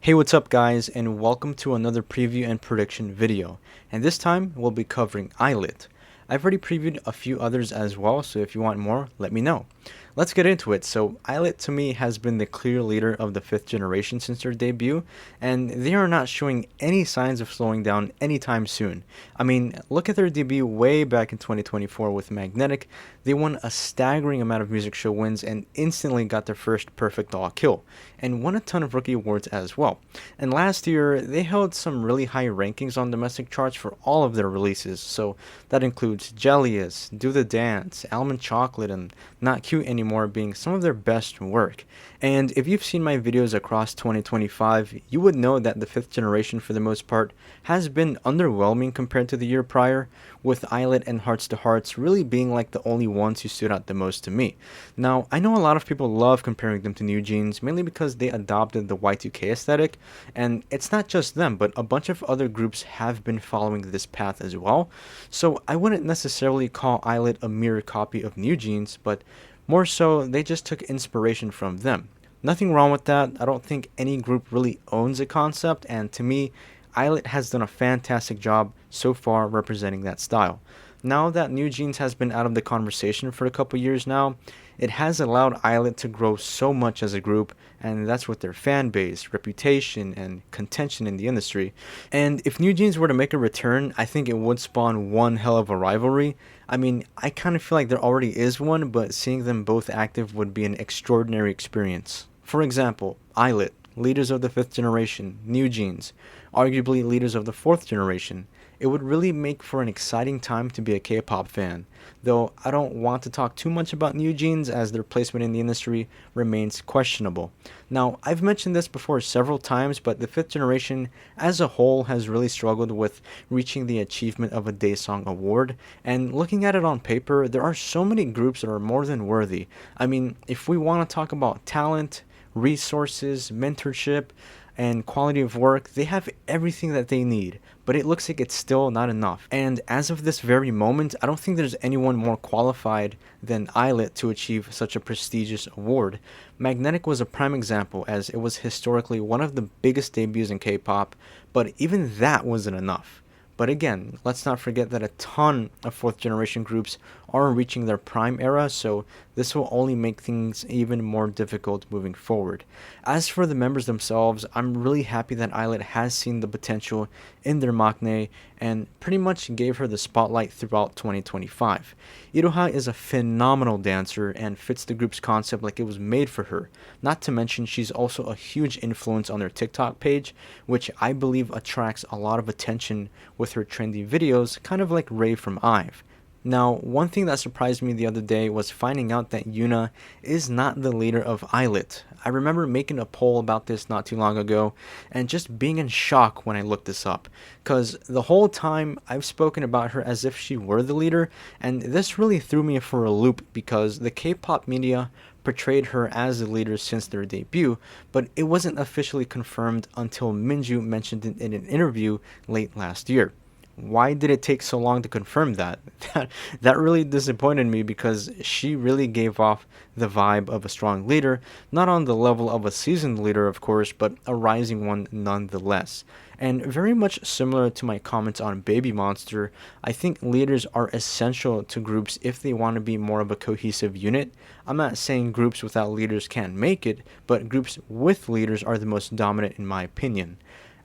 Hey, what's up guys, and welcome to another preview and prediction video. And this time, we'll be covering ILLIT. I've already previewed a few others as well, so if you want more, let me know. Let's get into it. So, ILLIT to me has been the clear leader of the 5th generation since their debut, and they are not showing any signs of slowing down anytime soon. I mean, look at their debut way back in 2024 with Magnetic. They won a staggering amount of music show wins and instantly got their first perfect all kill, and won a ton of rookie awards as well. And last year, they held some really high rankings on domestic charts for all of their releases, so that includes Jellius, Do the Dance, Almond Chocolate, and Not Cute Anymore being some of their best work. And if you've seen my videos across 2025, you would know that the 5th generation for the most part has been underwhelming compared to the year prior, with ILLIT and Hearts to Hearts really being like the only ones who stood out the most to me. Now, I know a lot of people love comparing them to New Jeans, mainly because they adopted the Y2K aesthetic, and it's not just them, but a bunch of other groups have been following this path as well. So I wouldn't necessarily call ILLIT a mirror copy of New Jeans, but more so they just took inspiration from them. Nothing wrong with that. I don't think any group really owns a concept, and to me, ILLIT has done a fantastic job so far representing that style. Now that New Jeans has been out of the conversation for a couple years now, it has allowed ILLIT to grow so much as a group, and that's with their fan base, reputation, and contention in the industry. And if New Jeans were to make a return, I think it would spawn one hell of a rivalry. I mean, I kind of feel like there already is one, but seeing them both active would be an extraordinary experience. For example, ILLIT, leaders of the 5th generation, New Jeans, arguably leaders of the 4th generation. It would really make for an exciting time to be a K-pop fan, though I don't want to talk too much about New Jeans as their placement in the industry remains questionable. Now, I've mentioned this before several times, but the 5th generation as a whole has really struggled with reaching the Achievement of a Day Song award, and looking at it on paper, there are so many groups that are more than worthy. I mean, if we want to talk about talent, resources, mentorship, and quality of work, they have everything that they need, but it looks like it's still not enough. And as of this very moment, I don't think there's anyone more qualified than ILLIT to achieve such a prestigious award. Magnetic was a prime example, as it was historically one of the biggest debuts in K-pop, but even that wasn't enough. But again, let's not forget that a ton of 4th generation groups are reaching their prime era, so this will only make things even more difficult moving forward. As for the members themselves, I'm really happy that ILLIT has seen the potential in their maknae and pretty much gave her the spotlight throughout 2025. Iroha is a phenomenal dancer and fits the group's concept like it was made for her. Not to mention she's also a huge influence on their TikTok page, which I believe attracts a lot of attention with her trendy videos, kind of like Ray from IVE. Now, one thing that surprised me the other day was finding out that Yuna is not the leader of ILLIT. I remember making a poll about this not too long ago and just being in shock when I looked this up, because the whole time I've spoken about her as if she were the leader, and this really threw me for a loop because the K-pop media portrayed her as the leader since their debut, but it wasn't officially confirmed until Minju mentioned it in an interview late last year. Why did it take so long to confirm that? That really disappointed me because she really gave off the vibe of a strong leader, not on the level of a seasoned leader, of course, but a rising one nonetheless. And very much similar to my comments on Baby Monster, I think leaders are essential to groups if they want to be more of a cohesive unit. I'm not saying groups without leaders can't make it, but groups with leaders are the most dominant in my opinion.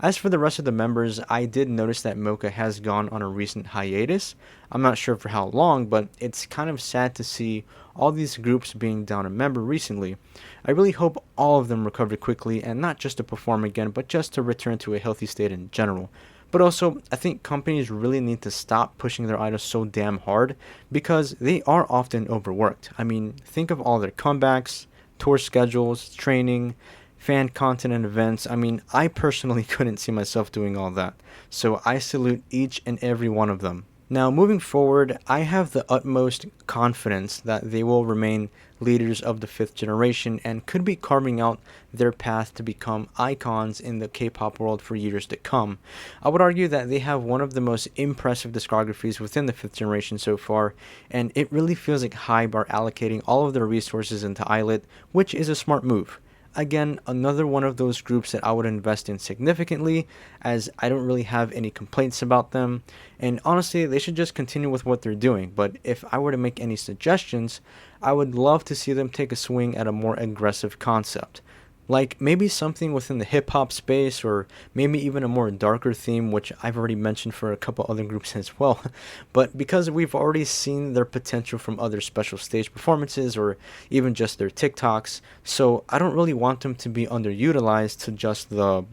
As for the rest of the members, I did notice that Mocha has gone on a recent hiatus. I'm not sure for how long, but it's kind of sad to see all these groups being down a member recently. I really hope all of them recover quickly, and not just to perform again, but just to return to a healthy state in general. But also, I think companies really need to stop pushing their idols so damn hard, because they are often overworked. I mean, think of all their comebacks, tour schedules, training, fan content and events. I mean, I personally couldn't see myself doing all that, so I salute each and every one of them. Now, moving forward, I have the utmost confidence that they will remain leaders of the 5th generation and could be carving out their path to become icons in the K-pop world for years to come. I would argue that they have one of the most impressive discographies within the 5th generation so far, and it really feels like HYBE are allocating all of their resources into ILLIT, which is a smart move. Again, another one of those groups that I would invest in significantly, as I don't really have any complaints about them, and honestly, they should just continue with what they're doing. But if I were to make any suggestions, I would love to see them take a swing at a more aggressive concept. Like maybe something within the hip hop space, or maybe even a more darker theme, which I've already mentioned for a couple other groups as well. But because we've already seen their potential from other special stage performances or even just their TikToks, so I don't really want them to be underutilized to just the,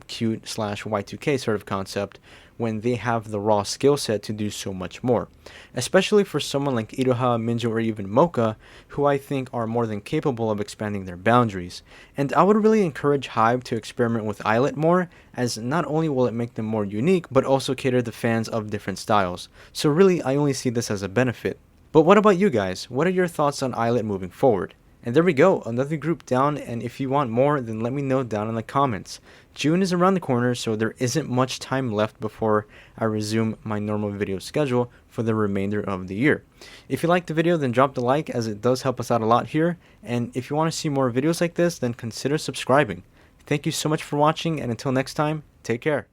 cute slash Y2K sort of concept when they have the raw skill set to do so much more. Especially for someone like Iroha, Minjo, or even Mocha, who I think are more than capable of expanding their boundaries. And I would really encourage Hive to experiment with ILLIT more, as not only will it make them more unique, but also cater to fans of different styles. So really, I only see this as a benefit. But what about you guys? What are your thoughts on ILLIT moving forward? And there we go, another group down, and if you want more, then let me know down in the comments. June is around the corner, so there isn't much time left before I resume my normal video schedule for the remainder of the year. If you liked the video, then drop the like, as it does help us out a lot here, and if you want to see more videos like this, then consider subscribing. Thank you so much for watching, and until next time, take care.